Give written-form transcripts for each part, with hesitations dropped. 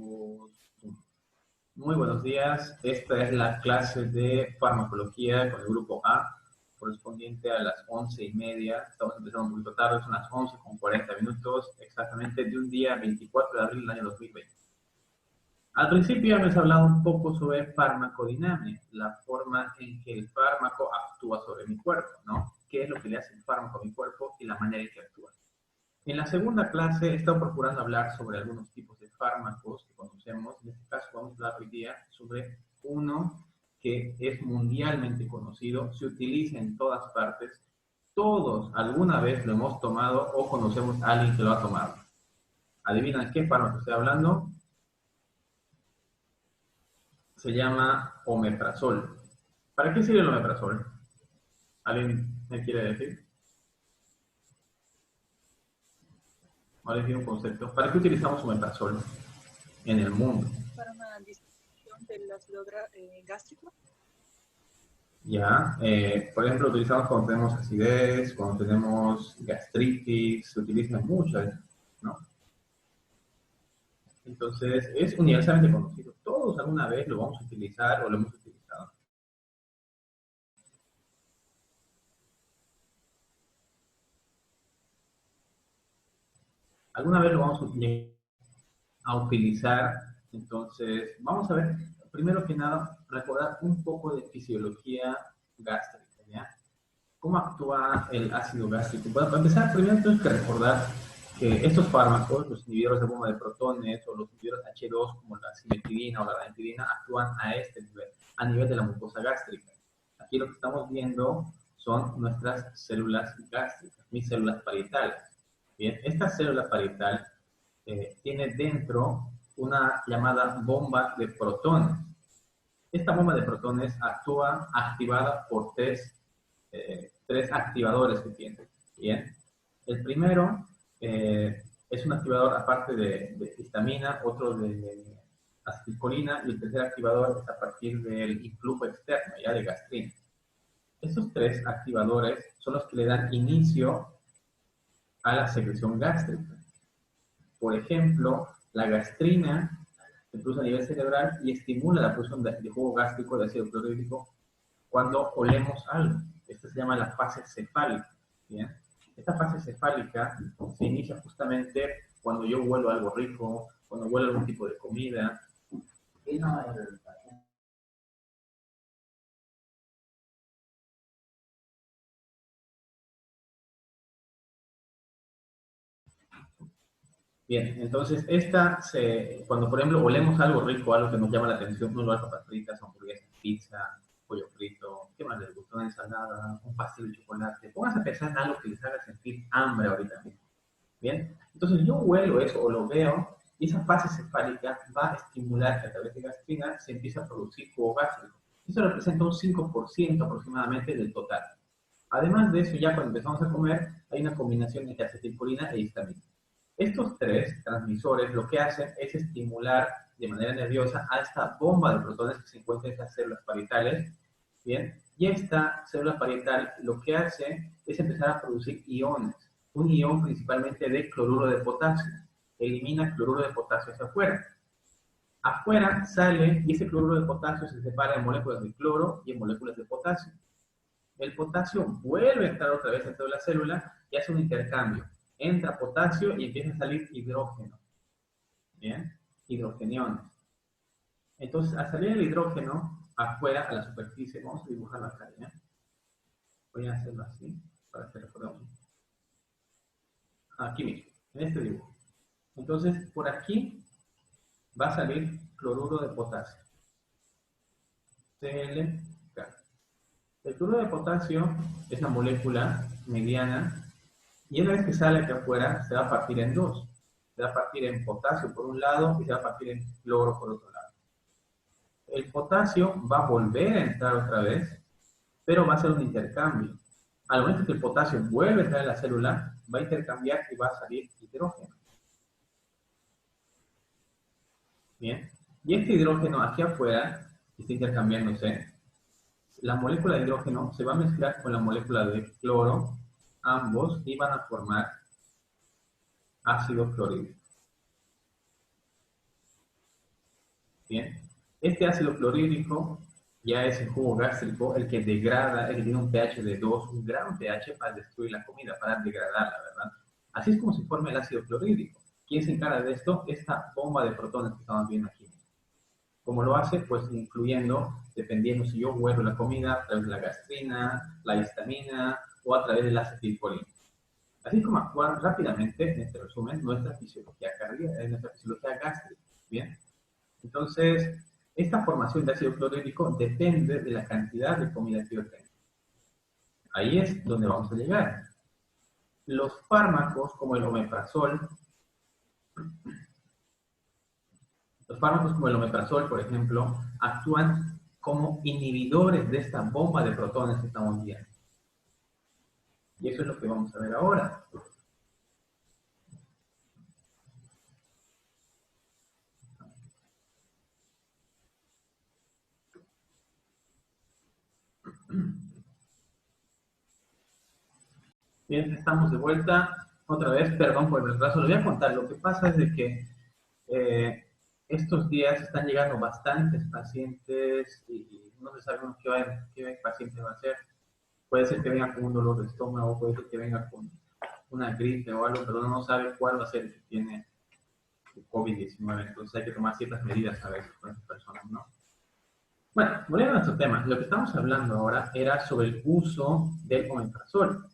2, 1. Muy buenos días. Esta es la clase de farmacología con el grupo A, correspondiente a las 11:30. Estamos empezando un poquito tarde, son las 11:40, exactamente de un día 24 de abril del año 2020. Al principio ya me has hablado un poco sobre farmacodinamia, la forma en que el fármaco actúa sobre mi cuerpo, ¿no? ¿Qué es lo que le hace el fármaco a mi cuerpo y la manera en que actúa? En la segunda clase he estado procurando hablar sobre algunos tipos de fármacos que conocemos. En este caso vamos a hablar hoy día sobre uno que es mundialmente conocido, se utiliza en todas partes. Todos alguna vez lo hemos tomado o conocemos a alguien que lo ha tomado. ¿Adivinan qué fármaco estoy hablando? Se llama omeprazol. ¿Para qué sirve el omeprazol? ¿Alguien me quiere decir? Ahora les digo un concepto. ¿Para qué utilizamos omeprazol en el mundo? Para una disminución del ácido gástrico. Ya, por ejemplo, lo utilizamos cuando tenemos acidez, cuando tenemos gastritis, se utiliza mucho, ¿no? Entonces, es universalmente conocido. Todos alguna vez lo vamos a utilizar o lo hemos utilizado. Alguna vez lo vamos a utilizar. Entonces, vamos a ver, primero que nada, recordar un poco de fisiología gástrica, ¿ya? ¿Cómo actúa el ácido gástrico? Bueno, para empezar, primero tenemos que recordar que estos fármacos, los inhibidores de bomba de protones o los inhibidores H2 como la cimetidina o la ranitidina, actúan a este nivel, a nivel de la mucosa gástrica. Aquí lo que estamos viendo son nuestras células gástricas, mis células parietales. Bien, esta célula parietal tiene dentro una llamada bomba de protones. Esta bomba de protones actúa activada por tres activadores que tiene. Bien, el primero es un activador aparte de histamina, otro de acetilcolina, y el tercer activador es a partir del influjo externo, ya de gastrina. Estos tres activadores son los que le dan inicio a la secreción gástrica. Por ejemplo, la gastrina se produce a nivel cerebral y estimula la producción de jugo gástrico de ácido clorhídrico cuando olemos algo. Esta se llama la fase cefálica. ¿Bien? Esta fase cefálica se inicia justamente cuando yo huelo algo rico, cuando huelo algún tipo de comida. Bien, entonces cuando por ejemplo olemos algo rico, algo que nos llama la atención, uno papas fritas, hamburguesas, pizza, pollo frito, ¿qué más les gusta? Una ensalada, un pastel de chocolate. Pónganse a pensar en algo que les haga sentir hambre ahorita mismo. Bien, entonces yo huelo eso o lo veo y esa fase cefálica va a estimular que a través de gastrina se empiece a producir jugo gástrico. Eso representa un 5% aproximadamente del total. Además de eso, ya cuando empezamos a comer, hay una combinación entre acetilcolina e histamina. Estos tres transmisores lo que hacen es estimular de manera nerviosa a esta bomba de protones que se encuentra en estas células parietales, ¿bien? Y esta célula parietal lo que hace es empezar a producir iones, un ion principalmente de cloruro de potasio. Elimina cloruro de potasio hacia afuera. Afuera sale y ese cloruro de potasio se separa en moléculas de cloro y en moléculas de potasio. El potasio vuelve a entrar otra vez dentro de la célula y hace un intercambio. Entra potasio y empieza a salir hidrógeno. ¿Bien? Hidrogeniones. Entonces, al salir el hidrógeno afuera, a la superficie, vamos a dibujarlo acá, ¿ya? Voy a hacerlo así, para que recordemos. Aquí mismo, en este dibujo. Entonces, por aquí va a salir cloruro de potasio. ClK. El cloruro de potasio es una molécula mediana y una vez que sale aquí afuera se va a partir en dos. Se va a partir en potasio por un lado y se va a partir en cloro por otro lado. El potasio va a volver a entrar otra vez, pero va a hacer un intercambio. Al momento que el potasio vuelve a entrar en la célula, va a intercambiar y va a salir hidrógeno. Bien. Y este hidrógeno aquí afuera, que está intercambiándose, la molécula de hidrógeno se va a mezclar con la molécula de cloro, ambos, y van a formar ácido clorhídrico. Bien, este ácido clorhídrico ya es el jugo gástrico el que degrada, el que tiene un pH de 2, un gran pH para destruir la comida, para degradarla, ¿verdad? Así es como se forma el ácido clorhídrico. ¿Quién se encarga de esto? Esta bomba de protones que estamos viendo aquí. ¿Cómo lo hace? Pues incluyendo, dependiendo si yo huelo la comida, a través de la gastrina, la histamina o a través de la acetilcolina. Así como actúa rápidamente, en este resumen, nuestra fisiología cardíaca, nuestra fisiología gástrica. Bien, entonces, esta formación de ácido clorhídrico depende de la cantidad de comida que yo tenga. Ahí es donde vamos a llegar. Los fármacos como el omeprazol, por ejemplo, actúan como inhibidores de esta bomba de protones que estamos viendo. Y eso es lo que vamos a ver ahora. Bien, estamos de vuelta. Otra vez, perdón por el retraso. Les voy a contar. Lo que pasa es de que estos días están llegando bastantes pacientes y no se sabe qué paciente va a ser. Puede ser que venga con un dolor de estómago, puede ser que venga con una gripe o algo, pero uno no sabe cuál va a ser el que tiene COVID-19. Entonces hay que tomar ciertas medidas a veces con esas personas, ¿no? Bueno, volviendo a nuestro tema, lo que estamos hablando ahora era sobre el uso del omeprazol.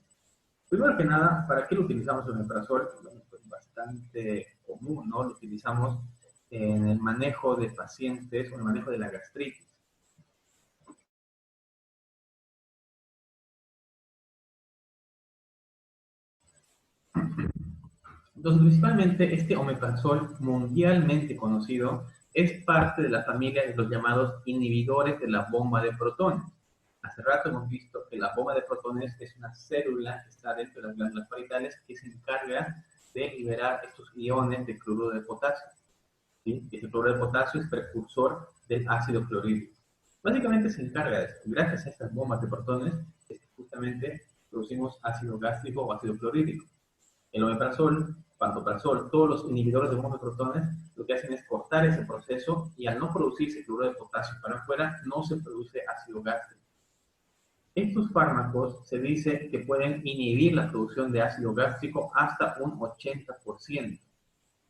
Primero que nada, ¿para qué lo utilizamos el omeprazol? Bueno, pues bastante común, ¿no? Lo utilizamos en el manejo de pacientes o en el manejo de la gastritis. Entonces, principalmente este omeprazol mundialmente conocido es parte de la familia de los llamados inhibidores de la bomba de protones. Hace rato hemos visto que la bomba de protones es una célula que está dentro de las glándulas parietales que se encarga de liberar estos iones de cloruro de potasio. ¿Sí? Ese cloruro de potasio es precursor del ácido clorhídrico. Básicamente se encarga de esto. Gracias a estas bombas de protones es que justamente producimos ácido gástrico o ácido clorhídrico. El omeprazol, pantoprazol, todos los inhibidores de bombas de protones lo que hacen es cortar ese proceso y al no producirse cloruro de potasio para afuera, no se produce ácido gástrico. Estos fármacos se dice que pueden inhibir la producción de ácido gástrico hasta un 80%.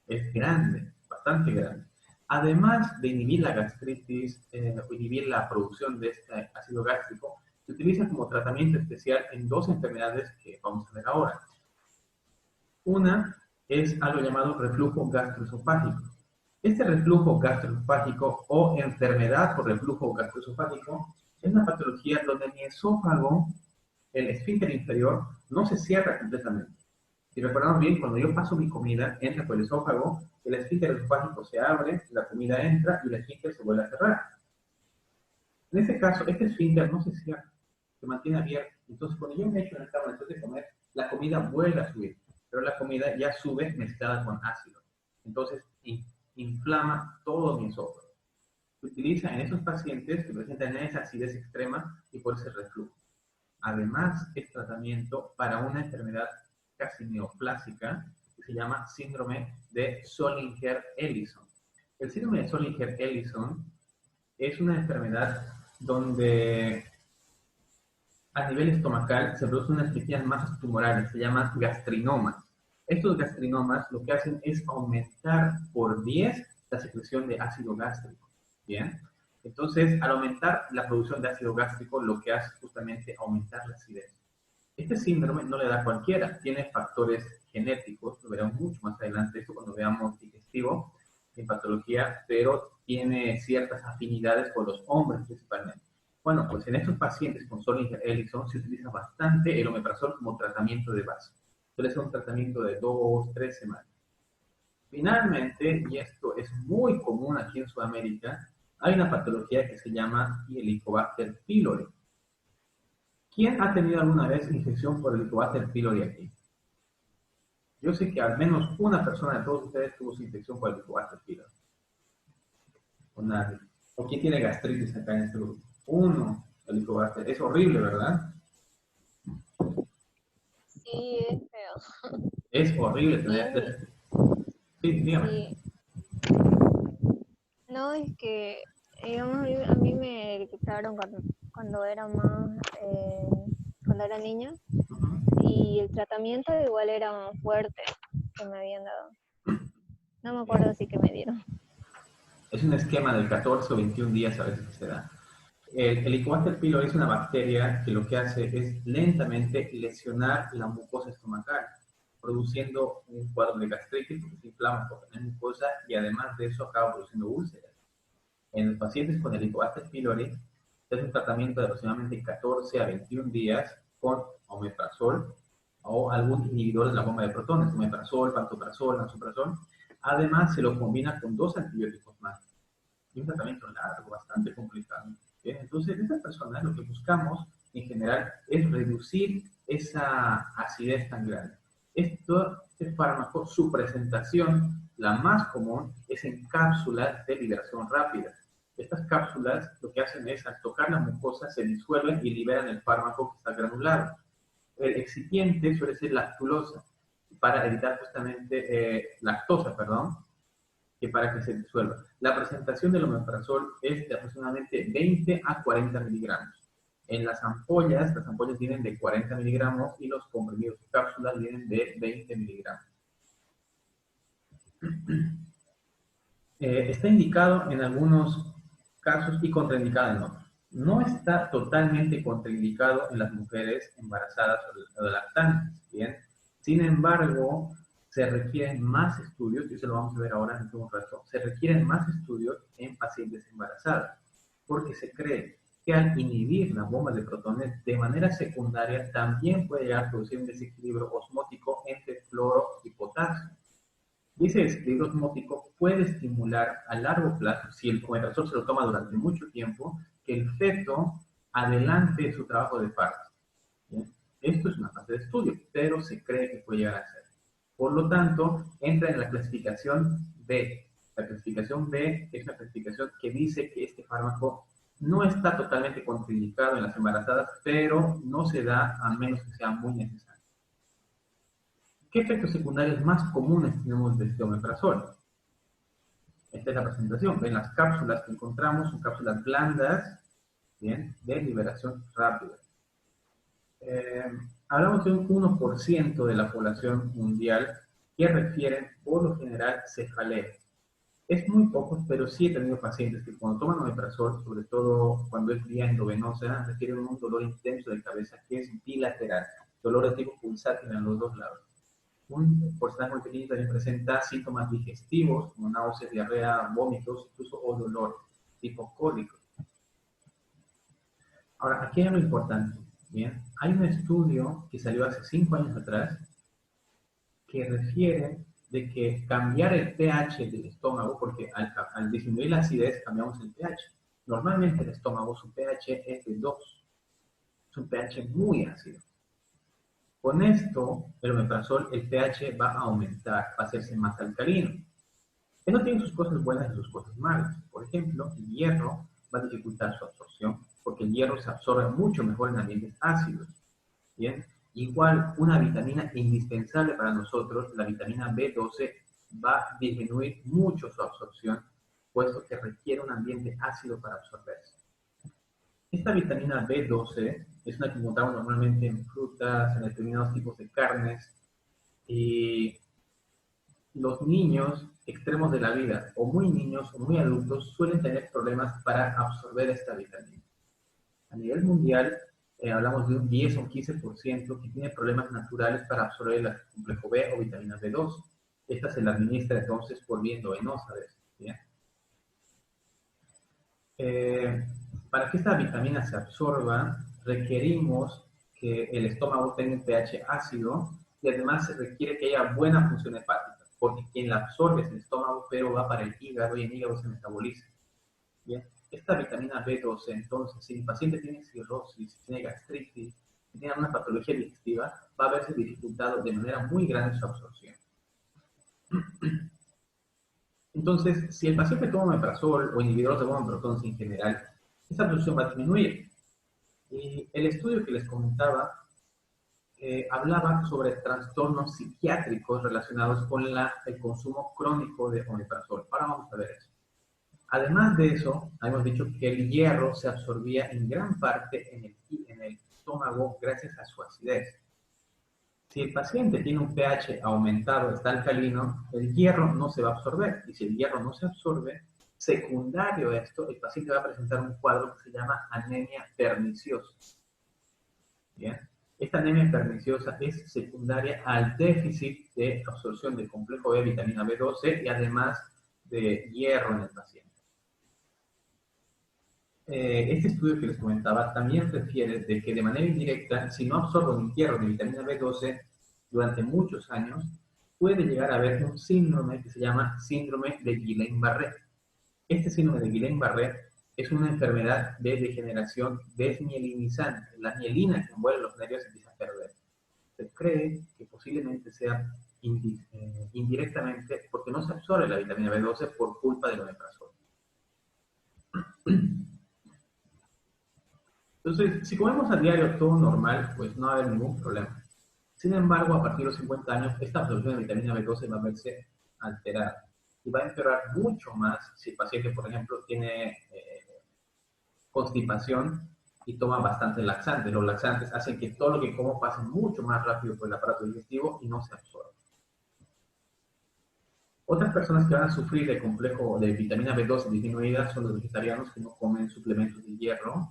Es grande, bastante grande. Además de inhibir la gastritis, inhibir la producción de este ácido gástrico, se utiliza como tratamiento especial en dos enfermedades que vamos a ver ahora. Una es algo llamado reflujo gastroesofágico. Este reflujo gastroesofágico o enfermedad por reflujo gastroesofágico es una patología donde mi esófago, el esfínter inferior, no se cierra completamente. Si recordamos bien, cuando yo paso mi comida, entra por el esófago, el esfínter esofágico se abre, la comida entra y el esfínter se vuelve a cerrar. En este caso, este esfínter no se cierra, se mantiene abierto. Entonces, cuando yo me echo en el cama después de comer, la comida vuelve a subir, pero la comida ya sube mezclada con ácido. Entonces, inflama todo mi esófago. Se utiliza en esos pacientes que presentan esa acidez extrema y por ese reflujo. Además, es tratamiento para una enfermedad casi neoplásica que se llama síndrome de Zollinger-Ellison. El síndrome de Zollinger-Ellison es una enfermedad donde a nivel estomacal se producen unas pequeñas masas tumorales, se llaman gastrinomas. Estos gastrinomas lo que hacen es aumentar por 10 la secreción de ácido gástrico. ¿Bien? Entonces, al aumentar la producción de ácido gástrico, lo que hace es justamente aumentar la acidez. Este síndrome no le da a cualquiera, tiene factores genéticos, lo veremos mucho más adelante, esto cuando veamos digestivo en patología, pero tiene ciertas afinidades por los hombres principalmente. Bueno, pues en estos pacientes con Zollinger-Ellison se utiliza bastante el omeprazol como tratamiento de base. Suele ser un tratamiento de 2, 3 semanas. Finalmente, y esto es muy común aquí en Sudamérica, hay una patología que se llama Helicobacter pylori. ¿Quién ha tenido alguna vez infección por Helicobacter pylori aquí? Yo sé que al menos una persona de todos ustedes tuvo su infección por Helicobacter pylori. O nadie. ¿O quién tiene gastritis acá en este grupo? Uno, Helicobacter. Es horrible, ¿verdad? Sí, es feo. Es horrible tener... Sí, dígame. Sí. No, pasó es que, digamos, a mí me detectaron cuando era más, cuando era niña, Ujú. y el tratamiento igual era fuerte que me habían dado. No me acuerdo Bien. así que me dieron. Es un esquema de 14 o 21 días a veces que se da. El Helicobacter pylori es una bacteria que lo que hace es lentamente lesionar la mucosa estomacal, produciendo un cuadro de gastritis porque se inflama por tener mucosa y además de eso acaba produciendo úlceras. En los pacientes con Helicobacter pylori es un tratamiento de aproximadamente 14 a 21 días con omeprazol o algún inhibidor de la bomba de protones, omeprazol, pantoprazol, lansoprazol. Además, se lo combina con 2 antibióticos más y un tratamiento largo, bastante complicado. Bien, entonces, en estas personas lo que buscamos en general es reducir esa acidez tan grande. Este fármaco, su presentación, la más común, es en cápsulas de liberación rápida. Estas cápsulas lo que hacen es, al tocar la mucosa, se disuelven y liberan el fármaco que está granulado. El excipiente suele ser lactulosa, para evitar justamente lactosa, perdón, que para que se disuelva. La presentación del omeprazol es de aproximadamente 20 a 40 miligramos. En las ampollas vienen de 40 miligramos y los comprimidos de cápsulas vienen de 20 miligramos. Está indicado en algunos casos y contraindicado en otros. No está totalmente contraindicado en las mujeres embarazadas o lactantes, ¿bien? Sin embargo, se requieren más estudios, y eso lo vamos a ver ahora en un rato, se requieren más estudios en pacientes embarazadas, porque se cree que al inhibir las bombas de protones de manera secundaria también puede llegar a producir un desequilibrio osmótico entre cloro y potasio. Y ese desequilibrio osmótico puede estimular a largo plazo, si el omeprazol se lo toma durante mucho tiempo, que el feto adelante su trabajo de parto. ¿Bien? Esto es una fase de estudio, pero se cree que puede llegar a ser. Por lo tanto, entra en la clasificación B. La clasificación B es una clasificación que dice que este fármaco no está totalmente contraindicado en las embarazadas, pero no se da a menos que sea muy necesario. ¿Qué efectos secundarios más comunes tenemos de este omeprazol? Esta es la presentación. Ven las cápsulas que encontramos, son cápsulas blandas, ¿bien? De liberación rápida. Hablamos de un 1% de la población mundial que refieren por lo general cefalea. Es muy poco, pero sí he tenido pacientes que cuando toman omeprazol, sobre todo cuando es vía endovenosa, refieren un dolor intenso de cabeza que es bilateral, dolor de tipo pulsátil en los dos lados. Un porcentaje muy pequeño también presenta síntomas digestivos, como náuseas, diarrea, vómitos, incluso o dolor tipo cólico. Ahora, aquí hay algo importante. Bien, hay un estudio que salió hace 5 años atrás que refiere de que cambiar el pH del estómago, porque al disminuir la acidez cambiamos el pH. Normalmente el estómago, su pH es de 2, es un pH muy ácido. Con esto, el omeprazol, el pH va a aumentar, va a hacerse más alcalino. Esto tiene sus cosas buenas y sus cosas malas. Por ejemplo, el hierro va a dificultar su absorción, porque el hierro se absorbe mucho mejor en ambientes ácidos. ¿Bien? Igual, una vitamina indispensable para nosotros, la vitamina B12, va a disminuir mucho su absorción, puesto que requiere un ambiente ácido para absorberse. Esta vitamina B12 es una que encontramos normalmente en frutas, en determinados tipos de carnes, y los niños extremos de la vida, o muy niños o muy adultos, suelen tener problemas para absorber esta vitamina. A nivel mundial, hablamos de un 10 o un 15% que tiene problemas naturales para absorber el complejo B o vitamina B2. Esta se la administra entonces por vía endovenosa. ¿Bien? Para que esta vitamina se absorba, requerimos que el estómago tenga un pH ácido y además se requiere que haya buena función hepática, porque quien la absorbe es el estómago, pero va para el hígado y el hígado se metaboliza. Bien, esta vitamina B12, entonces, si el paciente tiene cirrosis, tiene gastritis, tiene una patología digestiva, va a verse dificultado de manera muy grande su absorción. Entonces, si el paciente toma omeprazol o inhibidores de bomba de protones en general, esa absorción va a disminuir. Y el estudio que les comentaba hablaba sobre trastornos psiquiátricos relacionados con el consumo crónico de omeprazol. Ahora vamos a ver eso. Además de eso, hemos dicho que el hierro se absorbía en gran parte en el estómago gracias a su acidez. Si el paciente tiene un pH aumentado, está alcalino, el hierro no se va a absorber. Y si el hierro no se absorbe, secundario a esto, el paciente va a presentar un cuadro que se llama anemia perniciosa. ¿Bien? Esta anemia perniciosa es secundaria al déficit de absorción de complejo B, vitamina B12 y además de hierro en el paciente. Este estudio que les comentaba también refiere de que de manera indirecta, si no absorbo ni hierro ni vitamina B12 durante muchos años, puede llegar a haber un síndrome que se llama síndrome de Guillain-Barré. Este síndrome de Guillain-Barré es una enfermedad de degeneración desmielinizante. La mielina que envuelve los nervios empieza a perder. Se cree que posiblemente sea indirectamente porque no se absorbe la vitamina B12 por culpa del omeprazol. Entonces, si comemos a diario todo normal, pues no va a haber ningún problema. Sin embargo, a partir de los 50 años, esta absorción de vitamina B12 va a verse alterada y va a empeorar mucho más si el paciente, por ejemplo, tiene constipación y toma bastante laxante. Los laxantes hacen que todo lo que como pase mucho más rápido por el aparato digestivo y no se absorbe. Otras personas que van a sufrir de complejo de vitamina B12 disminuida son los vegetarianos que no comen suplementos de hierro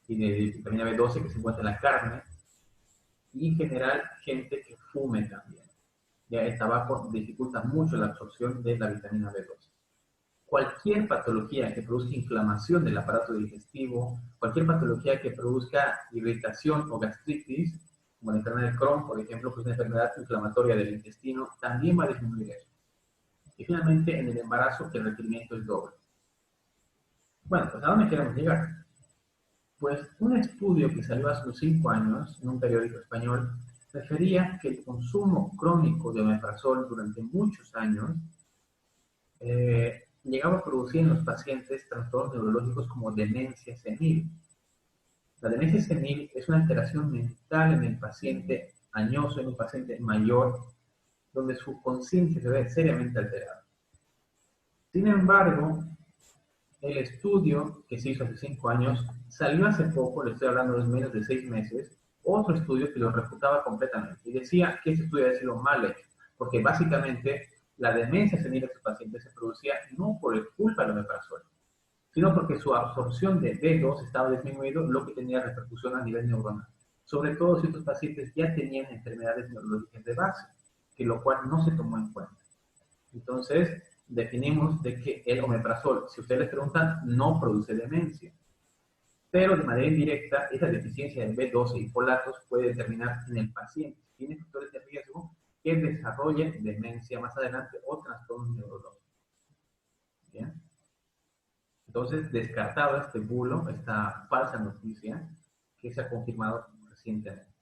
y de vitamina B12 que se encuentra en la carne, y en general gente que fume también. Ya el tabaco dificulta mucho la absorción de la vitamina B12. Cualquier patología que produzca inflamación del aparato digestivo, cualquier patología que produzca irritación o gastritis, como la enfermedad de Crohn, por ejemplo, que es una enfermedad inflamatoria del intestino, también va a disminuir eso. Y finalmente, en el embarazo, el requerimiento es doble. Bueno, pues ¿a dónde queremos llegar? Pues un estudio que salió hace unos 5 años en un periódico español refería que el consumo crónico de omeprazol durante muchos años llegaba a producir en los pacientes trastornos neurológicos como demencia senil. La demencia senil es una alteración mental en el paciente añoso, en un paciente mayor, donde su conciencia se ve seriamente alterada. Sin embargo, el estudio que se hizo hace 5 años salió hace poco, le estoy hablando de menos de 6 meses, otro estudio que lo refutaba completamente y decía que ese estudio había sido mal hecho, porque básicamente la demencia senil de estos pacientes se producía no por el culpa del omeprazol, sino porque su absorción de B2 estaba disminuido, lo que tenía repercusión a nivel neuronal, sobre todo si estos pacientes ya tenían enfermedades neurológicas de base, que lo cual no se tomó en cuenta. Entonces, definimos de que el omeprazol, si ustedes les preguntan, no produce demencia. Pero de manera indirecta, esa deficiencia de B12 y folatos puede determinar en el paciente si tiene factores de riesgo que desarrolle demencia más adelante o trastornos neurológicos. ¿Bien? Entonces, descartado este bulo, esta falsa noticia que se ha confirmado recientemente.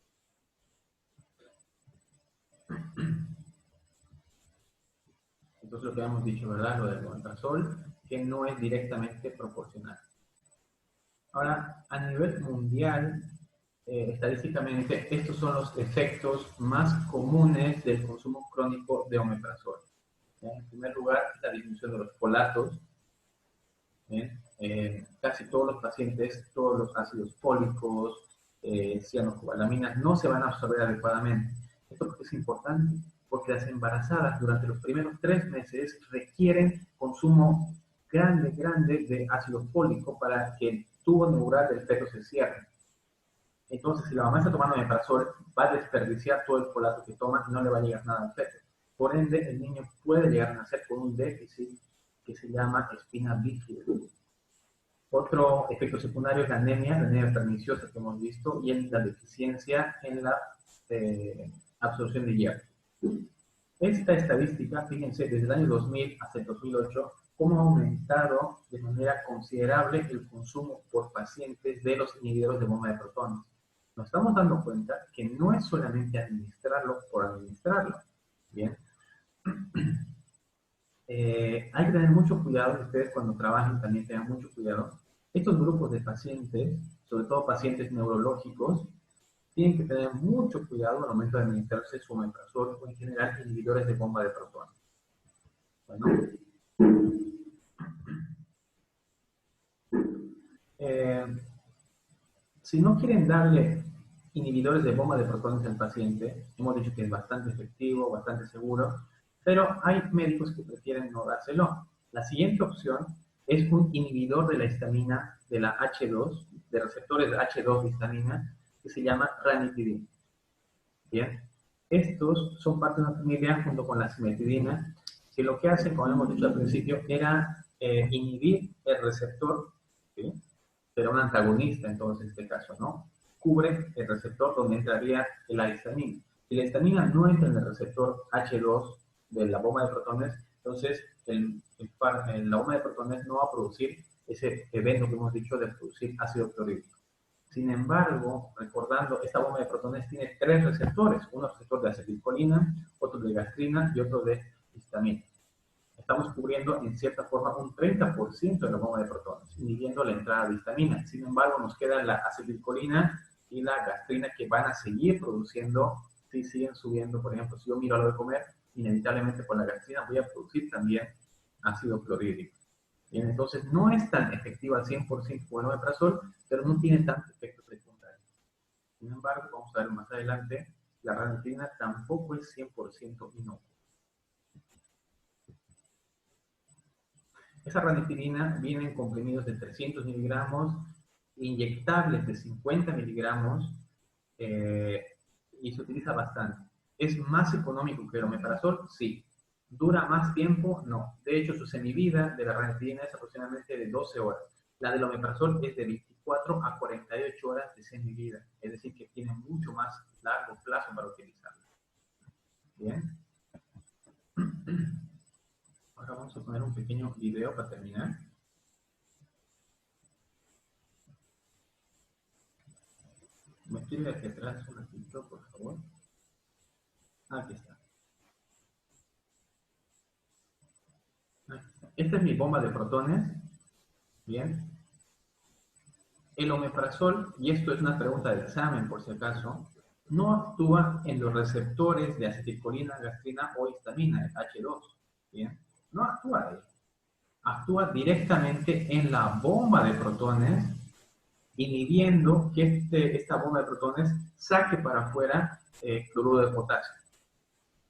Entonces, lo que hemos dicho, ¿verdad? Lo del omeprazol, que no es directamente proporcional. Ahora, a nivel mundial, estadísticamente, estos son los efectos más comunes del consumo crónico de omeprazol. En primer lugar, la disminución de los folatos. Casi todos los pacientes, todos los ácidos fólicos, cianocobalaminas, no se van a absorber adecuadamente. Esto es importante, porque las embarazadas durante los primeros 3 meses requieren consumo grande de ácido fólico para que el tubo neural del feto se cierre. Entonces, si la mamá está tomando omeprazol, va a desperdiciar todo el folato que toma y no le va a llegar nada al feto. Por ende, el niño puede llegar a nacer con un déficit que se llama espina bífida. Otro efecto secundario es la anemia perniciosa que hemos visto, y es la deficiencia en la absorción de hierro. Esta estadística, fíjense, desde el año 2000 hasta el 2008, cómo ha aumentado de manera considerable el consumo por pacientes de los inhibidores de bomba de protones. Nos estamos dando cuenta que no es solamente administrarlo por administrarlo. Bien. Hay que tener mucho cuidado, ustedes cuando trabajen también tengan mucho cuidado. Estos grupos de pacientes, sobre todo pacientes neurológicos, tienen que tener mucho cuidado al momento de administrarse su omeprazol o en general inhibidores de bomba de protones. Bueno. Si no quieren darle inhibidores de bomba de protones al paciente, hemos dicho que es bastante efectivo, bastante seguro, pero hay médicos que prefieren no dárselo. La siguiente opción es un inhibidor de la histamina, de la H2, de receptores de H2 de histamina, que se llama ranitidina. Bien, estos son parte de una familia junto con la cimetidina, que lo que hacen, como hemos dicho al principio, era inhibir el receptor, ¿sí? Pero un antagonista, entonces, en este caso, ¿no? Cubre el receptor donde entraría la histamina. Si la histamina no entra en el receptor H2 de la bomba de protones, entonces la bomba de protones no va a producir ese evento que hemos dicho de producir ácido clorhídrico. Sin embargo, recordando, esta bomba de protones tiene tres receptores, uno receptor de acetilcolina, otro de gastrina y otro de histamina. Estamos cubriendo en cierta forma un 30% de la bomba de protones, inhibiendo la entrada de histamina. Sin embargo, nos queda la acetilcolina y la gastrina que van a seguir produciendo, si siguen subiendo. Por ejemplo, si yo miro a lo de comer, inevitablemente con la gastrina voy a producir también ácido clorhídrico. Bien, entonces no es tan efectiva al 100% como el omeprazol, pero no tiene tanto efecto secundario. Sin embargo, vamos a ver más adelante, la ranitidina tampoco es 100% inocua. Esa ranitidina viene en comprimidos de 300 miligramos, inyectables de 50 miligramos, y se utiliza bastante. ¿Es más económico que el omeprazol? Sí. ¿Dura más tiempo? No. De hecho, su semivida de la ranitidina es aproximadamente de 12 horas. La del omeprazol es de 24 a 48 horas de semivida. Es decir, que tiene mucho más largo plazo para utilizarla. Bien. Ahora vamos a poner un pequeño video para terminar. ¿Me escribe aquí atrás un ratito, por favor? Aquí está. Esta es mi bomba de protones. Bien. El omeprazol, y esto es una pregunta de examen por si acaso, no actúa en los receptores de acetilcolina, gastrina o histamina, el H2. Bien. No actúa ahí. Actúa directamente en la bomba de protones, inhibiendo que esta bomba de protones saque para afuera cloruro de potasio.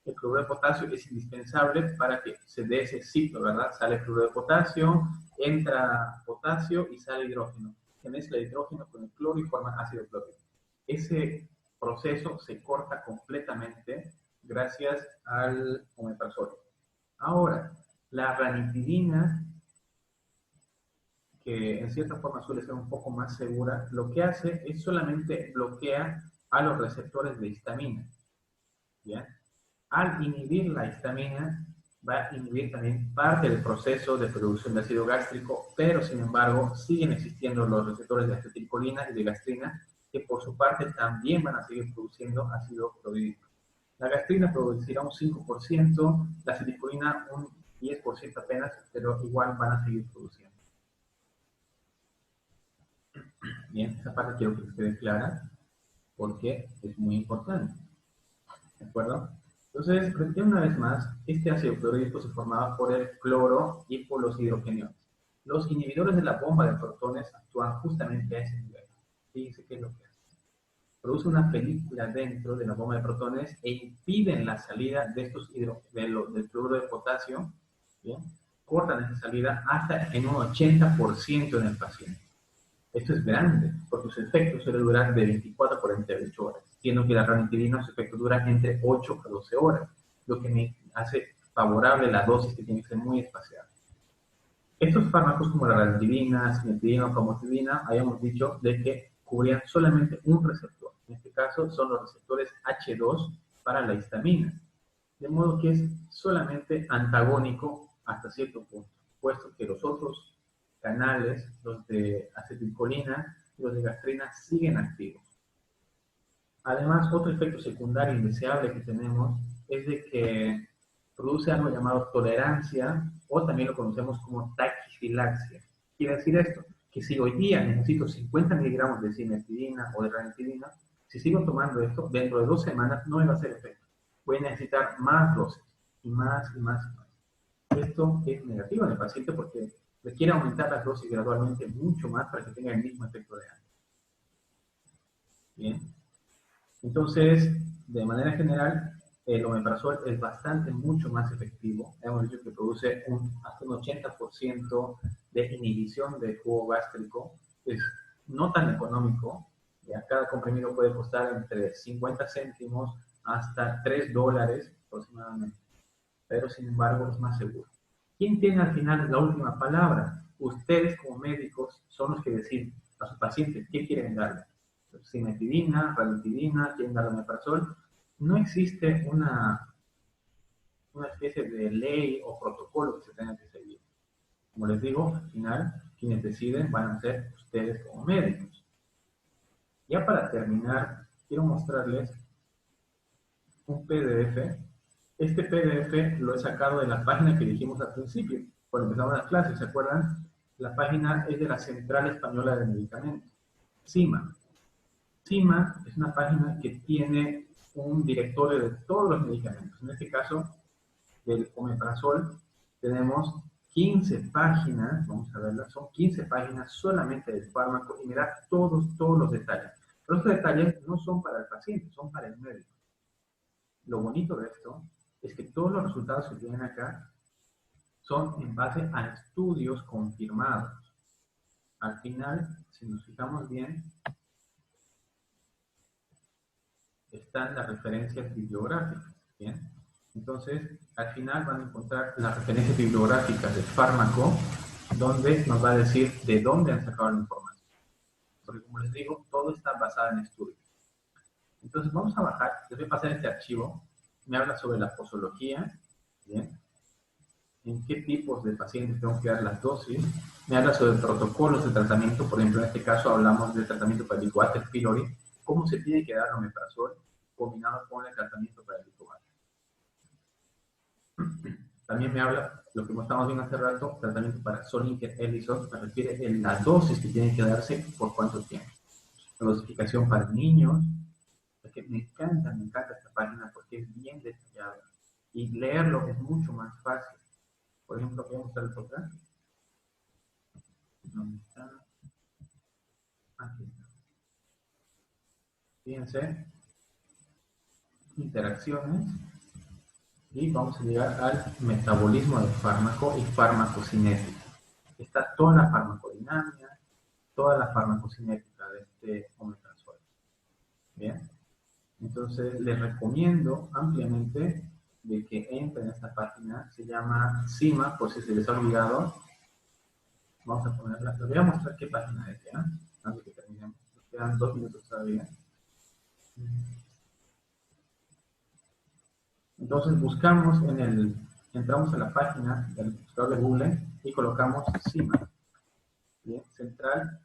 El cloruro de potasio es indispensable para que se dé ese ciclo, ¿verdad? Sale cloruro de potasio, entra potasio y sale hidrógeno. Se mezcla el hidrógeno con el cloro y forma ácido clorhídrico. Ese proceso se corta completamente gracias al omeprazol. Ahora, la ranitidina, que en cierta forma suele ser un poco más segura, lo que hace es solamente bloquea a los receptores de histamina. ¿Bien? Al inhibir la histamina, va a inhibir también parte del proceso de producción de ácido gástrico, pero sin embargo siguen existiendo los receptores de acetilcolina y de gastrina, que por su parte también van a seguir produciendo ácido clorhídrico. La gastrina producirá un 5%, la acetilcolina un 10% apenas, pero igual van a seguir produciendo. Bien, esa parte quiero que les quede clara, porque es muy importante. ¿De acuerdo? Entonces, repitiendo una vez más, este ácido clorhídrico se formaba por el cloro y por los hidrogeniones. Los inhibidores de la bomba de protones actúan justamente a ese nivel. Fíjense qué es lo que hacen. Produce una película dentro de la bomba de protones e impiden la salida de estos del cloruro de potasio. ¿Bien? Cortan esa salida hasta en un 80% en el paciente. Esto es grande, porque su efecto suele durar de 24 a 48 horas, siendo que la ranitidina su efecto dura entre 8 a 12 horas, lo que me hace favorable la dosis, que tiene que ser muy espaciada. Estos fármacos como la ranitidina, cimetidina o famotidina, habíamos dicho de que cubrían solamente un receptor. En este caso son los receptores H2 para la histamina, de modo que es solamente antagónico hasta cierto punto, puesto que los otros canales, los de acetilcolina y los de gastrina, siguen activos. Además, otro efecto secundario indeseable que tenemos es de que produce algo llamado tolerancia, o también lo conocemos como taquifilaxia. Quiere decir esto, que si hoy día necesito 50 miligramos de cimetidina o de ranitidina, si sigo tomando esto, dentro de 2 semanas no me va a hacer efecto. Voy a necesitar más dosis, y más, y más, y más. Esto es negativo en el paciente porque requiere aumentar las dosis gradualmente mucho más para que tenga el mismo efecto de antes. Bien. Entonces, de manera general, el omeprazol es mucho más efectivo. Hemos dicho que produce hasta un 80% de inhibición del jugo gástrico. Es no tan económico. Ya cada comprimido puede costar entre 50 céntimos hasta $3 aproximadamente. Pero, sin embargo, es más seguro. ¿Quién tiene al final la última palabra? Ustedes como médicos son los que deciden a sus pacientes qué quieren darle. Cimetidina, ranitidina, quieren darle omeprazol. No existe una especie de ley o protocolo que se tenga que seguir. Como les digo, al final, quienes deciden van a ser ustedes como médicos. Ya para terminar, quiero mostrarles un PDF. Este PDF lo he sacado de la página que dijimos al principio, cuando empezamos las clases, ¿se acuerdan? La página es de la Central Española de Medicamentos, CIMA. CIMA es una página que tiene un directorio de todos los medicamentos. En este caso, del omeprazol, tenemos 15 páginas, vamos a verlas, son 15 páginas solamente del fármaco y me da todos los detalles. Pero estos detalles no son para el paciente, son para el médico. Lo bonito de esto es que todos los resultados que tienen acá son en base a estudios confirmados. Al final, si nos fijamos bien, están las referencias bibliográficas. ¿Bien? Entonces, al final van a encontrar las referencias bibliográficas del fármaco, donde nos va a decir de dónde han sacado la información. Porque, como les digo, todo está basado en estudios. Entonces, vamos a bajar, les voy a pasar este archivo. Me habla sobre la posología, ¿bien? En qué tipos de pacientes tengo que dar las dosis. Me habla sobre protocolos de tratamiento. Por ejemplo, en este caso hablamos de tratamiento para el Helicobacter pylori. Cómo se tiene que dar omeprazol combinado con el tratamiento para el Helicobacter. También me habla, lo que estamos viendo hace rato, tratamiento para Zollinger-Ellison. Me refiere a la dosis que tiene que darse por cuánto tiempo. La dosificación para niños. Porque me encanta esta página porque es bien detallada. Y leerlo es mucho más fácil. Por ejemplo, voy a mostrarles otra. ¿Dónde está? Aquí está. Fíjense. Interacciones. Y vamos a llegar al metabolismo del fármaco y farmacocinética. Está toda la farmacodinámica, toda la farmacocinética de este omeprazol. Bien. Entonces, les recomiendo ampliamente de que entren a esta página. Se llama CIMA, por si se les ha olvidado. Vamos a ponerla. Les voy a mostrar qué página es ya, antes de que terminemos. Nos quedan 2 minutos todavía. Entonces buscamos entramos a la página del buscador de Google y colocamos CIMA, ¿bien? Central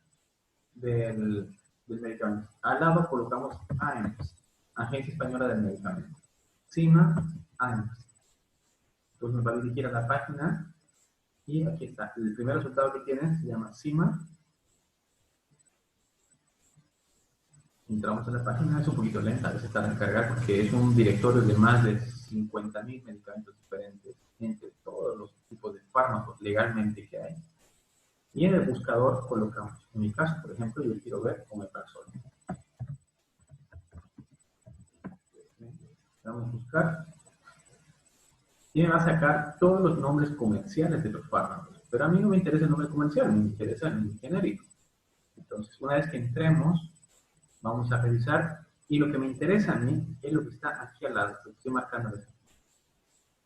del medicamento. Al lado colocamos AEMS, Agencia Española del Medicamento. CIMA, AEMS. Entonces nos va a dirigir a la página y aquí está. El primer resultado que tienen se llama CIMA. Entramos a la página, es un poquito lenta a veces para encargar porque es un directorio de más de 50.000 medicamentos diferentes entre todos los tipos de fármacos legalmente que hay. Y en el buscador colocamos, en mi caso, por ejemplo, yo quiero ver omeprazol. Vamos a buscar. Y me va a sacar todos los nombres comerciales de los fármacos. Pero a mí no me interesa el nombre comercial, me interesa el nombre genérico. Entonces, una vez que entremos, vamos a revisar. Y lo que me interesa a mí es lo que está aquí al lado, lo que estoy marcando.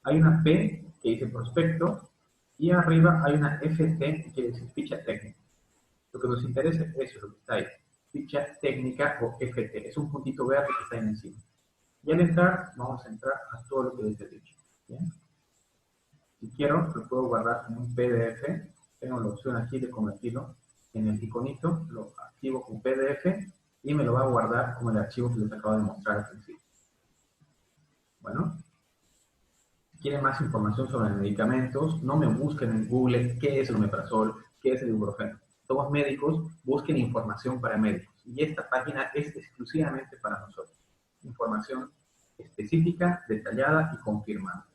Hay una P que dice prospecto y arriba hay una FT que dice ficha técnica. Lo que nos interesa es eso, lo que está ahí. Ficha técnica o FT. Es un puntito verde que está ahí encima. Y al entrar, vamos a entrar a todo lo que les he dicho. ¿Bien? Si quiero, lo puedo guardar como un PDF. Tengo la opción aquí de convertirlo en el iconito. Lo activo como PDF y me lo va a guardar como el archivo que les acabo de mostrar al principio. Bueno. Si quieren más información sobre los medicamentos, no me busquen en Google qué es el omeprazol, qué es el ibuprofeno. Todos médicos, busquen información para médicos. Y esta página es exclusivamente para nosotros. Información específica, detallada y confirmada.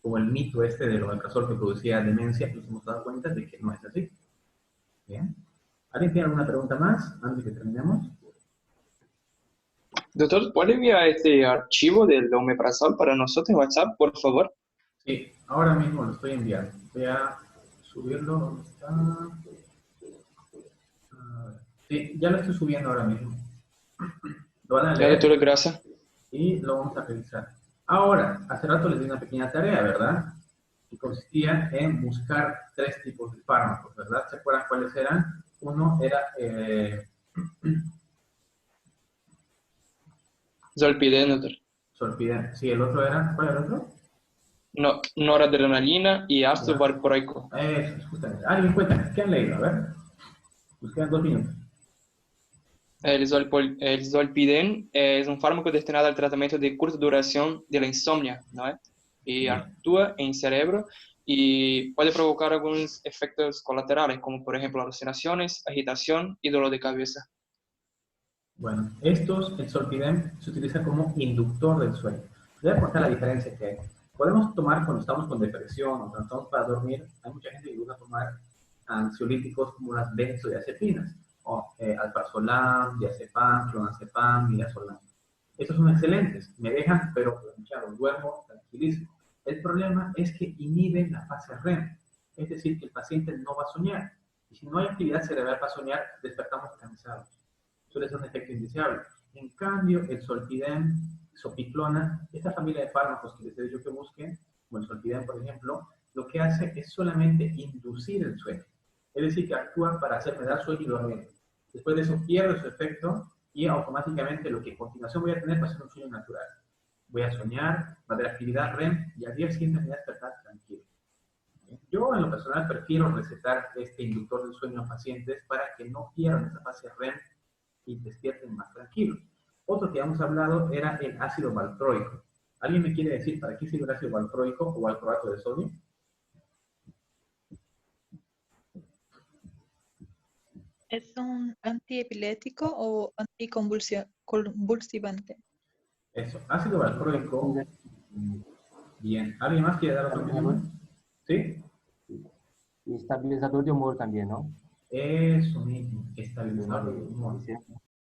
Como el mito este del omeprazol que producía demencia, nos hemos dado cuenta de que no es así. Bien. ¿Alguien tiene alguna pregunta más antes de que terminemos? Doctor, ¿puede enviar este archivo del omeprazol para nosotros en WhatsApp, por favor? Sí, ahora mismo lo estoy enviando. Voy a subirlo. ¿Dónde está? Sí, ya lo estoy subiendo ahora mismo. Lo van a Ya, doctor, leer gracias. y lo vamos a revisar. Ahora, hace rato les di una pequeña tarea, ¿verdad? Que consistía en buscar 3 tipos de fármacos, ¿verdad? ¿Se acuerdan cuáles eran? Uno era Zolpidem, doctor. Solpidem. Sí, el otro era, ¿cuál era el otro? No, noradrenalina y ácido Ya. valproico. Eso es justamente. Alguien cuenta, ¿qué han leído? A ver, nos quedan 2 minutos. El Zolpidem es un fármaco destinado al tratamiento de corta duración de la insomnia, ¿no? Y Bien. actúa en cerebro y puede provocar algunos efectos colaterales, como por ejemplo alucinaciones, agitación y dolor de cabeza. Bueno, el Solpidem, se utiliza como inductor del sueño. Voy a contar la diferencia que hay. Podemos tomar cuando estamos con depresión o cuando estamos para dormir. Hay mucha gente que gusta tomar ansiolíticos como las benzodiazepinas, o alprazolam, diazepam, clonazepam, midazolam. Estos son excelentes, me dejan, pero claro, duermo tranquilísimo. El problema es que inhiben la fase REM, es decir, que el paciente no va a soñar. Y si no hay actividad cerebral para soñar, despertamos cansados. Suele ser un efecto indeseable. En cambio, el Solpidem, Sopiclona, esta familia de fármacos que les he dicho que busquen, como el Solpidem, por ejemplo, lo que hace es solamente inducir el sueño. Es decir, que actúa para hacerme dar sueño y dormir. Después de eso pierde su efecto y automáticamente lo que a continuación voy a tener va a ser un sueño natural. Voy a soñar, va a haber actividad REM y al día siguiente me voy a despertar tranquilo. Yo en lo personal prefiero recetar este inductor del sueño a pacientes para que no pierdan esa fase REM y despierten más tranquilos. Otro que habíamos hablado era el ácido valproico. ¿Alguien me quiere decir para qué sirve el ácido valproico o valproato de sodio? ¿Es un antiepilético o anticonvulsivante? Eso, ácido valproico. Bien. ¿Alguien más quiere dar otra opinión? ¿Sí? Y estabilizador de humor también, ¿no? Eso mismo, estabilizador del humor. Sí, cierto.